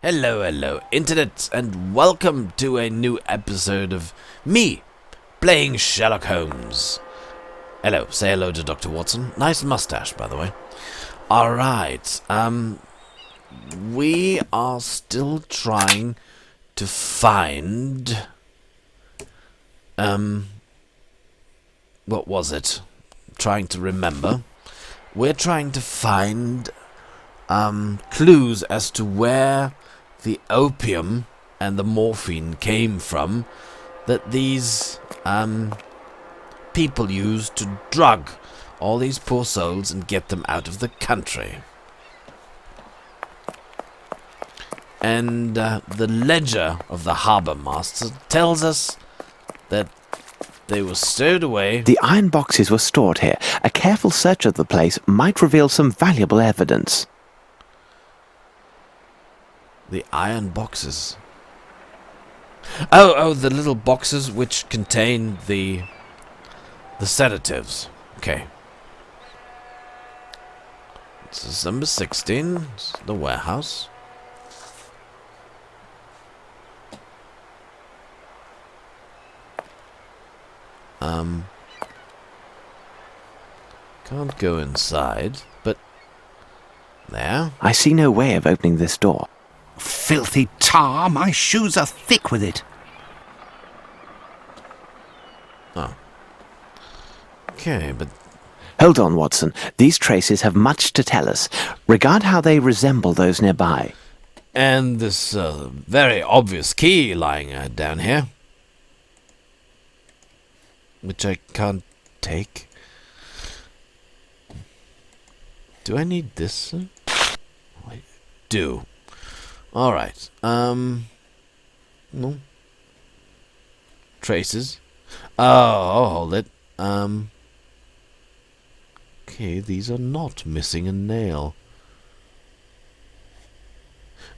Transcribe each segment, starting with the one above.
Hello, Internet, and welcome to a new episode of me playing Sherlock Holmes. Hello, say hello to Dr. Watson. Nice mustache, by the way. Alright, we are still trying to find, what was it? Trying to remember. We're trying to find, clues as to where the opium and the morphine came from that these people used to drug all these poor souls and get them out of the country. And the ledger of the harbour master tells us that they were stowed away. The iron boxes were stored here. A careful search of the place might reveal some valuable evidence. The iron boxes. Oh, the little boxes which contain the sedatives. Okay. This is number 16. It's the warehouse. Can't go inside, but there. I see no way of opening this door. Filthy tar, my shoes are thick with it. Oh. Okay, but... Hold on, Watson. These traces have much to tell us. Regard how they resemble those nearby. And this very obvious key lying down here. Which I can't take. Do I need this? I do. Alright. No. Traces. Oh, hold it. Okay, these are not missing a nail.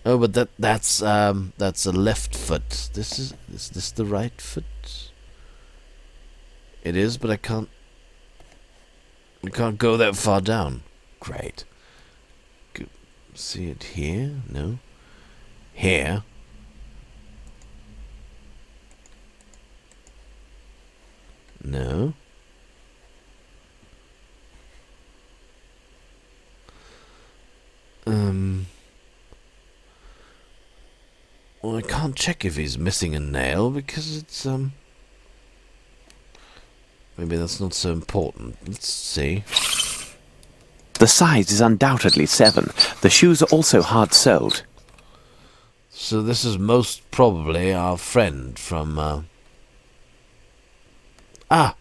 Oh, but that's a left foot. Is this the right foot? It is, but I can't go that far down. Great. See it here? No. Here. No. Well, I can't check if he's missing a nail because it's maybe that's not so important. Let's see. The size is undoubtedly 7. The shoes are also hard-soled. So this is most probably our friend from, Ah!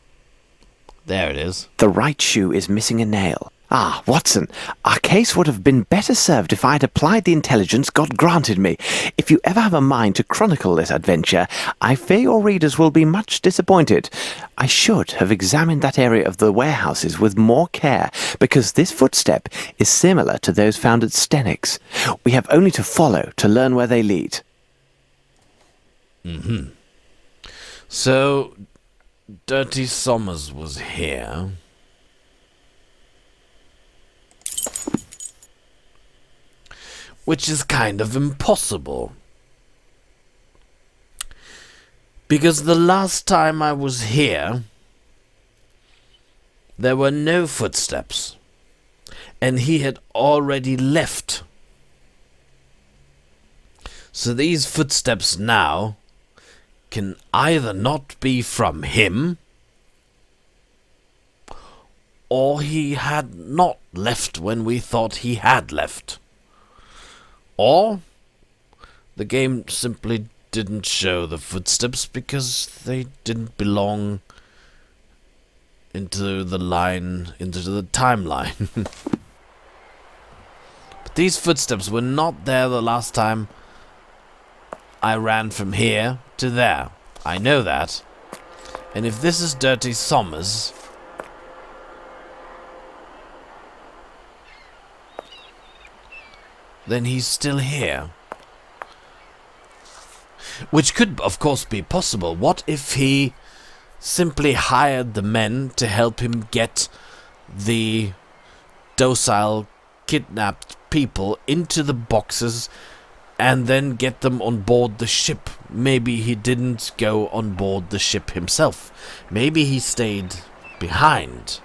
There it is. The right shoe is missing a nail. Ah, Watson, our case would have been better served if I had applied the intelligence God granted me. If you ever have a mind to chronicle this adventure, I fear your readers will be much disappointed. I should have examined that area of the warehouses with more care, because this footstep is similar to those found at Stennick's. We have only to follow to learn where they lead. So, Dirty Somers was here. Which is kind of impossible. Because the last time I was here, there were no footsteps. And he had already left. So these footsteps now can either not be from him, or he had not left when we thought he had left. Or the game simply didn't show the footsteps because they didn't belong into the timeline. But these footsteps were not there the last time I ran from here to there. I know that. And if this is Dirty Somers, then he's still here. Which could, of course, be possible. What if he simply hired the men to help him get the docile, kidnapped people into the boxes and then get them on board the ship. Maybe he didn't go on board the ship himself. Maybe he stayed behind.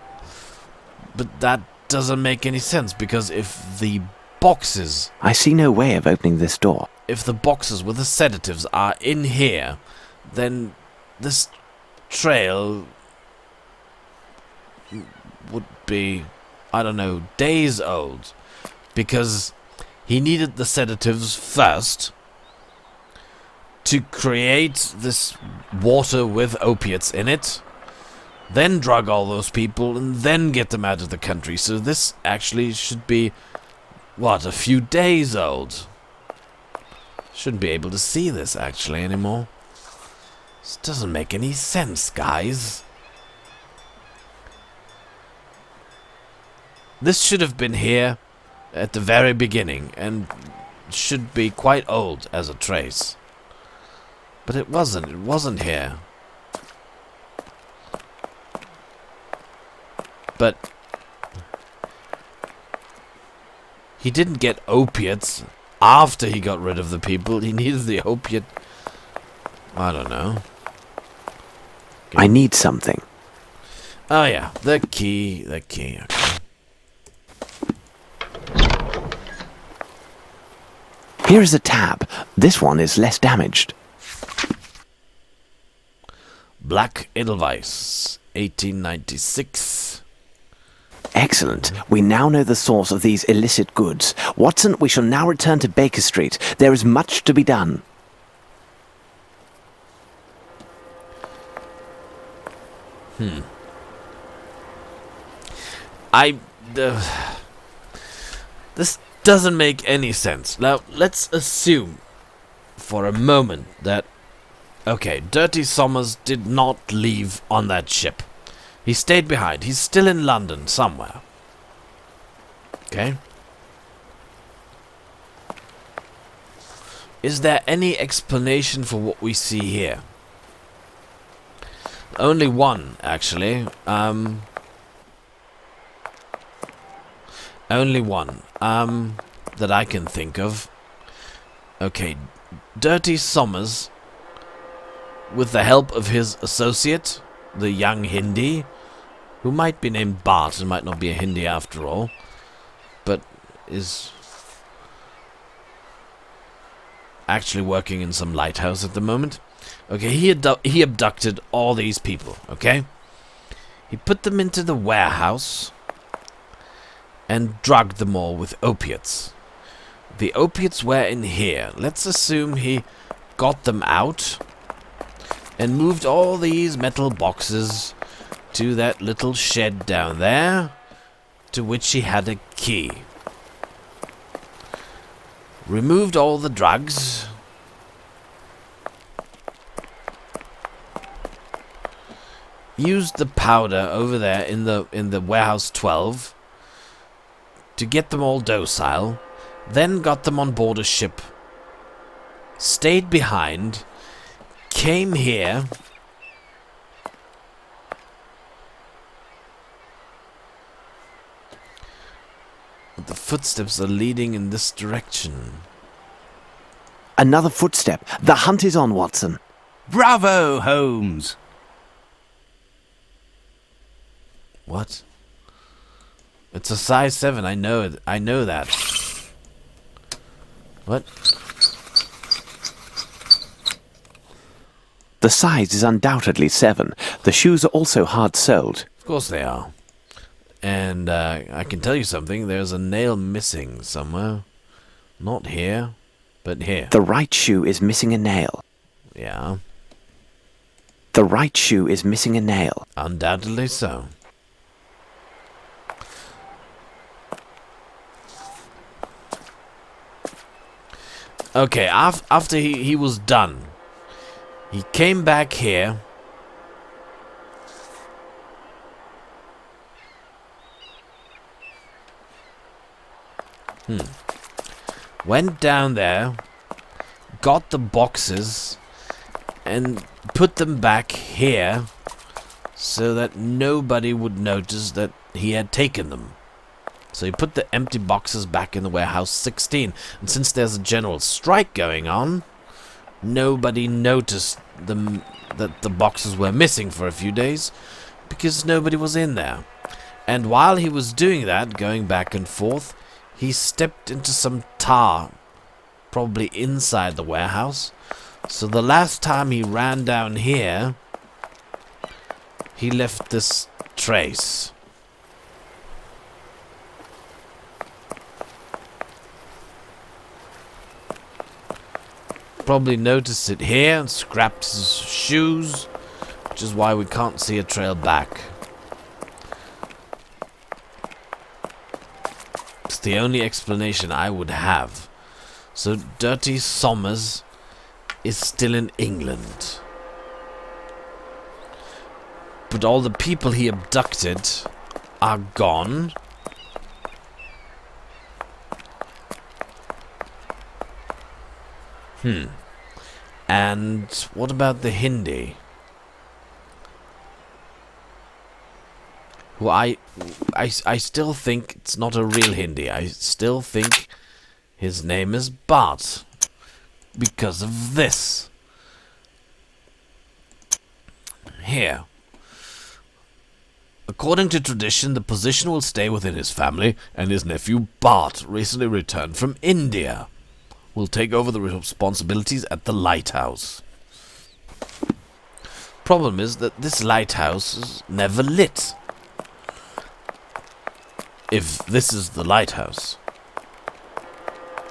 But that doesn't make any sense, because if the boxes... I see no way of opening this door. If the boxes with the sedatives are in here, then this trail would be, I don't know, days old. Because he needed the sedatives first to create this water with opiates in it, then drug all those people, and then get them out of the country. So this actually should be, what, a few days old. Shouldn't be able to see this, actually, anymore. This doesn't make any sense, guys. This should have been here at the very beginning, and should be quite old as a trace. But it wasn't. It wasn't here. But he didn't get opiates after he got rid of the people. He needed the opiate. I don't know. I need something. Oh yeah, the key. The key. Okay. Here is a tab. This one is less damaged. Black Edelweiss, 1896. Excellent. We now know the source of these illicit goods. Watson, we shall now return to Baker Street. There is much to be done. This doesn't make any sense. Now, let's assume for a moment that, okay, Dirty Somers did not leave on that ship. He stayed behind. He's still in London somewhere. Okay? Is there any explanation for what we see here? Only one, actually. Only one. That I can think of. Okay. Dirty Somers, with the help of his associate, the young Hindi, who might be named Bart and might not be a Hindi after all, but is actually working in some lighthouse at the moment. Okay, he abducted all these people, okay? He put them into the warehouse and drugged them all with opiates. The opiates were in here. Let's assume he got them out and moved all these metal boxes to that little shed down there, to which he had a key. Removed all the drugs. Used the powder over there in the warehouse 12 to get them all docile, then got them on board a ship, stayed behind, came here, but the footsteps are leading in this direction. Another footstep. The hunt is on, Watson. Bravo, Holmes! What? It's a size 7, I know it. I know that. What? The size is undoubtedly 7. The shoes are also hard-soled. Of course they are. And I can tell you something. There's a nail missing somewhere. Not here, but here. The right shoe is missing a nail. Yeah. The right shoe is missing a nail. Undoubtedly so. Okay, after he was done, he came back here. Went down there, got the boxes, and put them back here so that nobody would notice that he had taken them. So he put the empty boxes back in the warehouse 16. And since there's a general strike going on, nobody noticed that the boxes were missing for a few days because nobody was in there. And while he was doing that, going back and forth, he stepped into some tar, probably inside the warehouse. So the last time he ran down here, he left this trace. Probably noticed it here and scrapped his shoes, which is why we can't see a trail back. It's the only explanation I would have. So Dirty Somers is still in England. But all the people he abducted are gone. And what about the Hindi? Who I still think it's not a real Hindi. I still think his name is Bart. Because of this. Here. According to tradition, the position will stay within his family, and his nephew Bart, recently returned from India, will take over the responsibilities at the lighthouse. Problem is that this lighthouse is never lit. If this is the lighthouse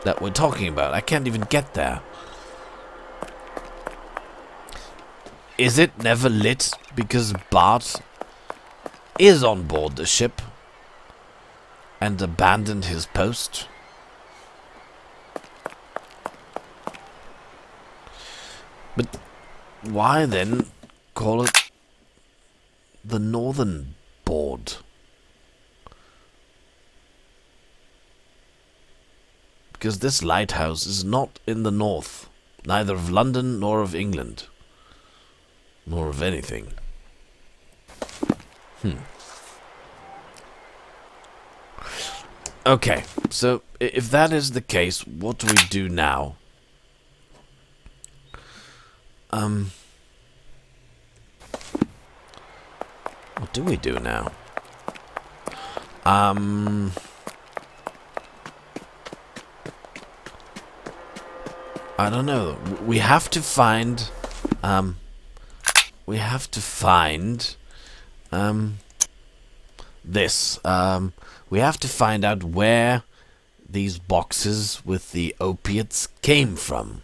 that we're talking about, I can't even get there. Is it never lit because Bart is on board the ship and abandoned his post? But why then call it the Northern Board? Because this lighthouse is not in the north, neither of London nor of England, nor of anything. Okay, so if that is the case, what do we do now? What do we do now? I don't know. We have to find this. We have to find out where these boxes with the opiates came from.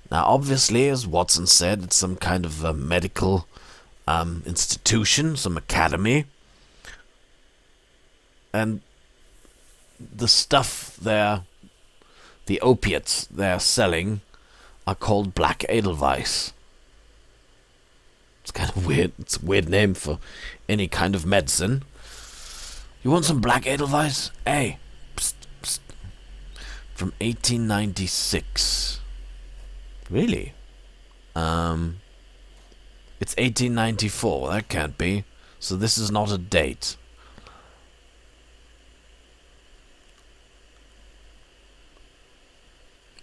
Now, obviously, as Watson said, it's some kind of a medical institution, some academy. And the stuff there, the opiates they're selling, are called Black Edelweiss. It's kind of weird. It's a weird name for any kind of medicine. You want some Black Edelweiss? Hey, psst, psst. From 1896. Really? It's 1894. That can't be. So this is not a date.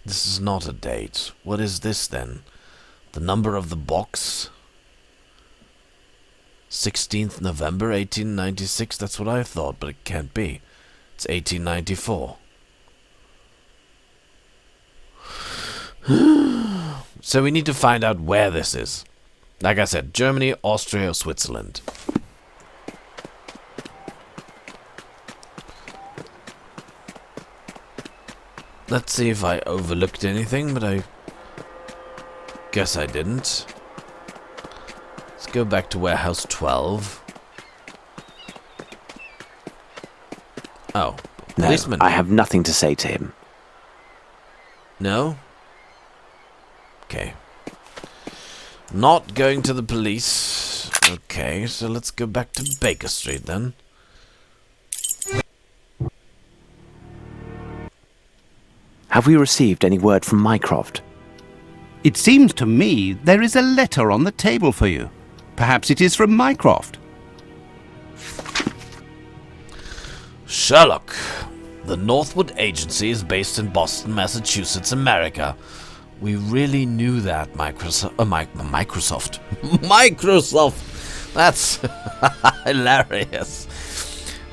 This is not a date. What is this then? The number of the box? 16th November 1896? That's what I thought, but it can't be. It's 1894. So we need to find out where this is. Like I said, Germany, Austria, or Switzerland. Let's see if I overlooked anything, but I guess I didn't. Let's go back to warehouse 12. Oh, No, policeman. I have nothing to say to him. No? Okay. Not going to the police. Okay, so let's go back to Baker Street then. Have we received any word from Mycroft? It seems to me there is a letter on the table for you. Perhaps it is from Mycroft. Sherlock. The Northwood Agency is based in Boston, Massachusetts, America. We really knew that, Microsoft. Microsoft! That's hilarious.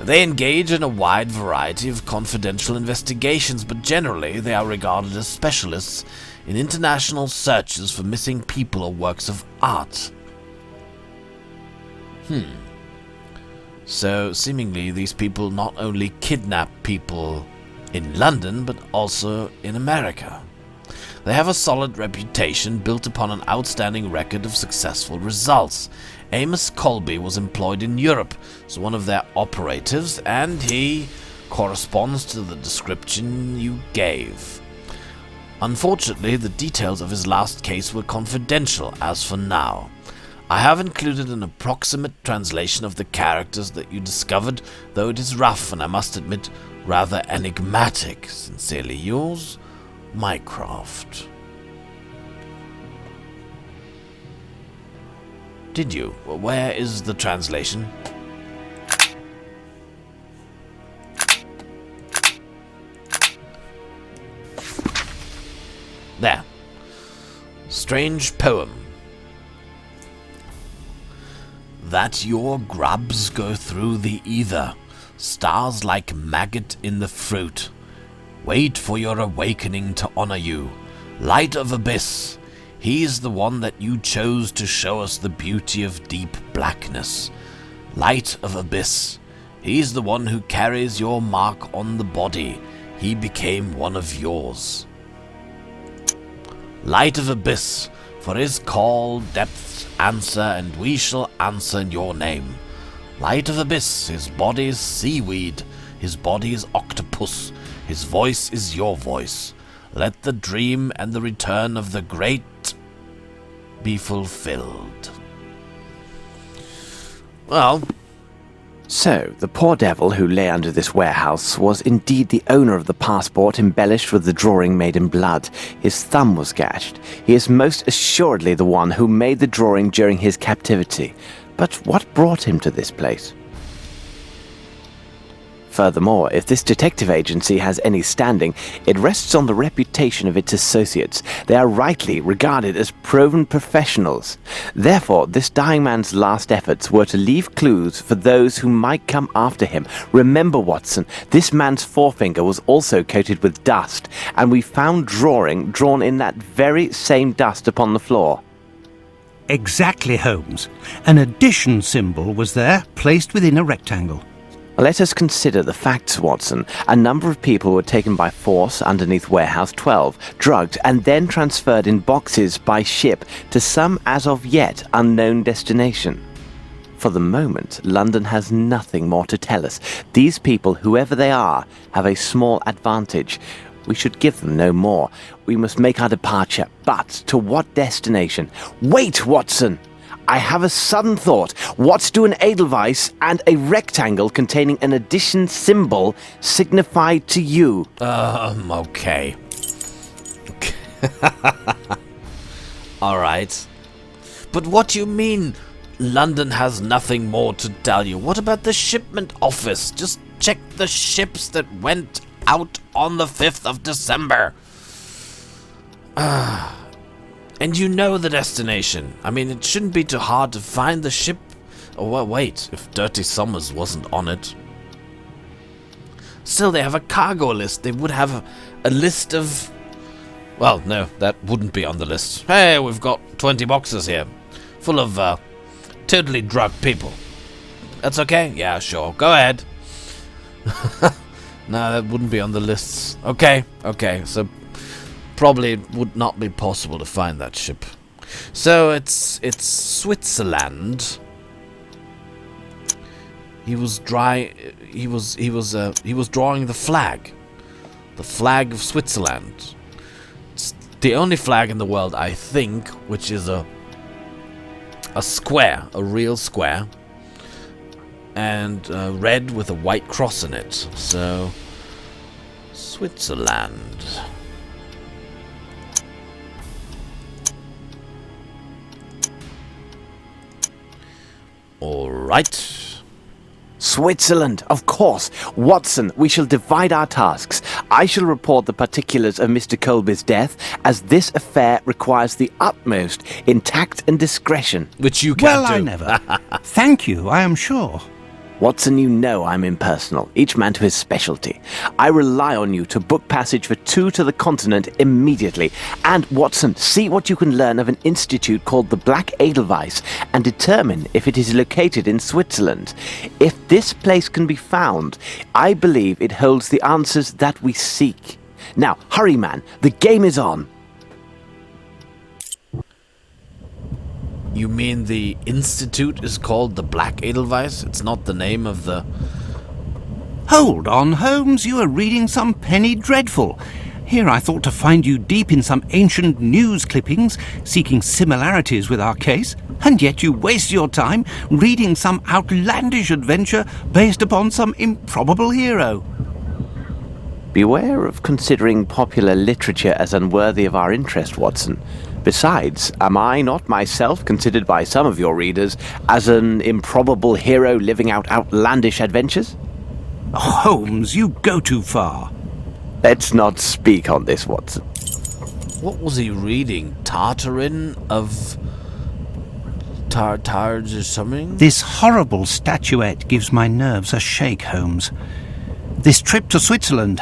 They engage in a wide variety of confidential investigations, but generally they are regarded as specialists in international searches for missing people or works of art. So, seemingly, these people not only kidnap people in London, but also in America. They have a solid reputation built upon an outstanding record of successful results. Amos Colby was employed in Europe as one of their operatives, and he corresponds to the description you gave. Unfortunately, the details of his last case were confidential as for now. I have included an approximate translation of the characters that you discovered, though it is rough and I must admit rather enigmatic. Sincerely yours, Mycroft. Did you? Where is the translation? There. Strange poem. That your grubs go through the ether, stars like maggot in the fruit. Wait for your awakening to honor you. Light of abyss, he's the one that you chose to show us the beauty of deep blackness. Light of abyss, he's the one who carries your mark on the body. He became one of yours. Light of abyss, for his call depths answer, and we shall answer in your name. Light of abyss, his body is seaweed, his body is octopus, his voice is your voice. Let the dream and the return of the great be fulfilled. Well, So, the poor devil who lay under this warehouse was indeed the owner of the passport embellished with the drawing made in blood. His thumb was gashed. He is most assuredly the one who made the drawing during his captivity. But what brought him to this place? Furthermore, if this detective agency has any standing, it rests on the reputation of its associates. They are rightly regarded as proven professionals. Therefore, this dying man's last efforts were to leave clues for those who might come after him. Remember, Watson, this man's forefinger was also coated with dust, and we found drawing drawn in that very same dust upon the floor. Exactly, Holmes. An addition symbol was there, placed within a rectangle. Let us consider the facts, Watson. A number of people were taken by force underneath Warehouse 12, drugged, and then transferred in boxes by ship to some as of yet unknown destination. For the moment, London has nothing more to tell us. These people, whoever they are, have a small advantage. We should give them no more. We must make our departure, but to what destination? Wait, Watson! I have a sudden thought. What do an edelweiss and a rectangle containing an addition symbol signify to you? Okay. Alright. But what do you mean, London has nothing more to tell you? What about the shipment office? Just check the ships that went out on the 5th of December. And you know the destination. I mean, it shouldn't be too hard to find the ship. Oh, well, wait, if Dirty Summers wasn't on it. Still, they have a cargo list. They would have a list of... Well, no, that wouldn't be on the list. Hey, we've got 20 boxes here, full of totally drugged people. That's okay? Yeah, sure. Go ahead. No, that wouldn't be on the lists. Okay, so... Probably it would not be possible to find that ship. So it's Switzerland. He was drawing the flag. The flag of Switzerland. It's the only flag in the world, I think, which is a square, a real square, and red with a white cross in it. So Switzerland. Alright. Switzerland, of course. Watson, we shall divide our tasks. I shall report the particulars of Mr. Colby's death, as this affair requires the utmost in tact and discretion. Which you can't do. Well, I never. Thank you, I am sure. Watson, you know I'm impersonal, each man to his specialty. I rely on you to book passage for 2 to the continent immediately. And, Watson, see what you can learn of an institute called the Black Edelweiss and determine if it is located in Switzerland. If this place can be found, I believe it holds the answers that we seek. Now, hurry, man, the game is on. You mean the institute is called the Black Edelweiss? It's not the name of the... Hold on, Holmes, you are reading some penny dreadful. Here I thought to find you deep in some ancient news clippings, seeking similarities with our case, and yet you waste your time reading some outlandish adventure based upon some improbable hero. Beware of considering popular literature as unworthy of our interest, Watson. Besides, am I not myself considered by some of your readers as an improbable hero living out outlandish adventures? Oh, Holmes, you go too far. Let's not speak on this, Watson. What was he reading? Tartarin of... Tartar's or something? This horrible statuette gives my nerves a shake, Holmes. This trip to Switzerland,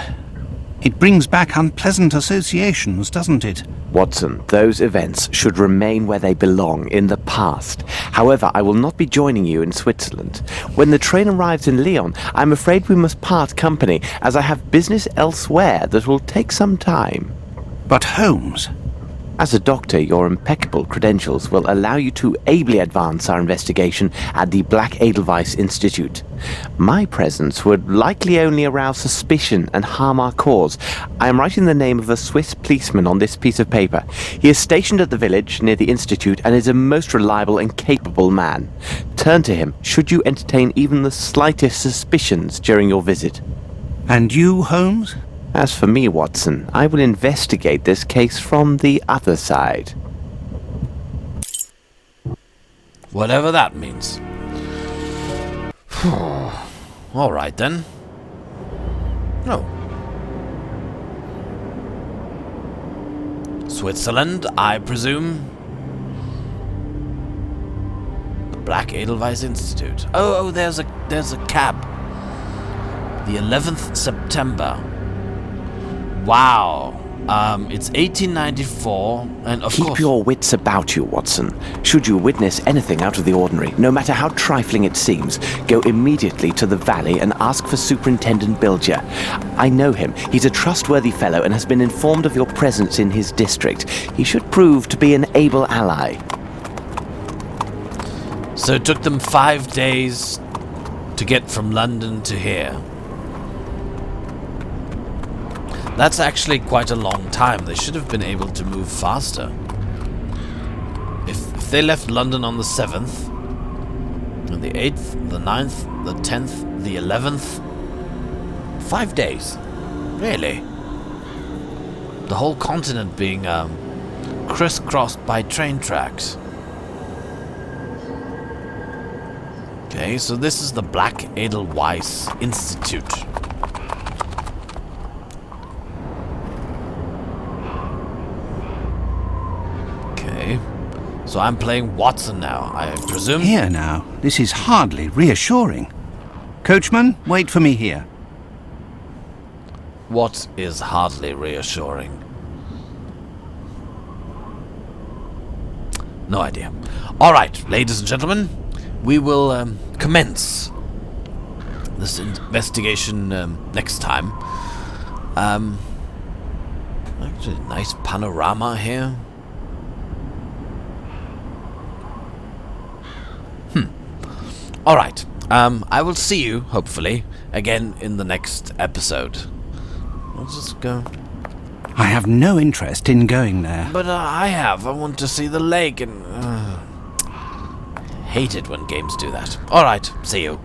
it brings back unpleasant associations, doesn't it? Watson, those events should remain where they belong, in the past. However, I will not be joining you in Switzerland. When the train arrives in Lyon, I'm afraid we must part company, as I have business elsewhere that will take some time. But Holmes... As a doctor, your impeccable credentials will allow you to ably advance our investigation at the Black Edelweiss Institute. My presence would likely only arouse suspicion and harm our cause. I am writing the name of a Swiss policeman on this piece of paper. He is stationed at the village near the Institute and is a most reliable and capable man. Turn to him should you entertain even the slightest suspicions during your visit. And you, Holmes? As for me, Watson, I will investigate this case from the other side. Whatever that means. All right, then. Oh. Switzerland, I presume? The Black Edelweiss Institute. Oh, there's a cab. The 11th September. Wow. It's 1894, and of course... Keep your wits about you, Watson. Should you witness anything out of the ordinary, no matter how trifling it seems, go immediately to the valley and ask for Superintendent Bilger. I know him. He's a trustworthy fellow and has been informed of your presence in his district. He should prove to be an able ally. So it took them 5 days to get from London to here. That's actually quite a long time. They should have been able to move faster. If they left London on the 7th, and the 8th, the 9th, the 10th, the 11th, 5 days. Really? The whole continent being crisscrossed by train tracks. Okay, so this is the Black Edelweiss Institute. So I'm playing Watson now, I presume? Here now, this is hardly reassuring. Coachman, wait for me here. What is hardly reassuring? No idea. Alright, ladies and gentlemen, we will commence this investigation next time. Actually, nice panorama here. Alright, I will see you, hopefully, again in the next episode. Let's just go. I have no interest in going there. But I have. I want to see the lake and... hate it when games do that. Alright, see you.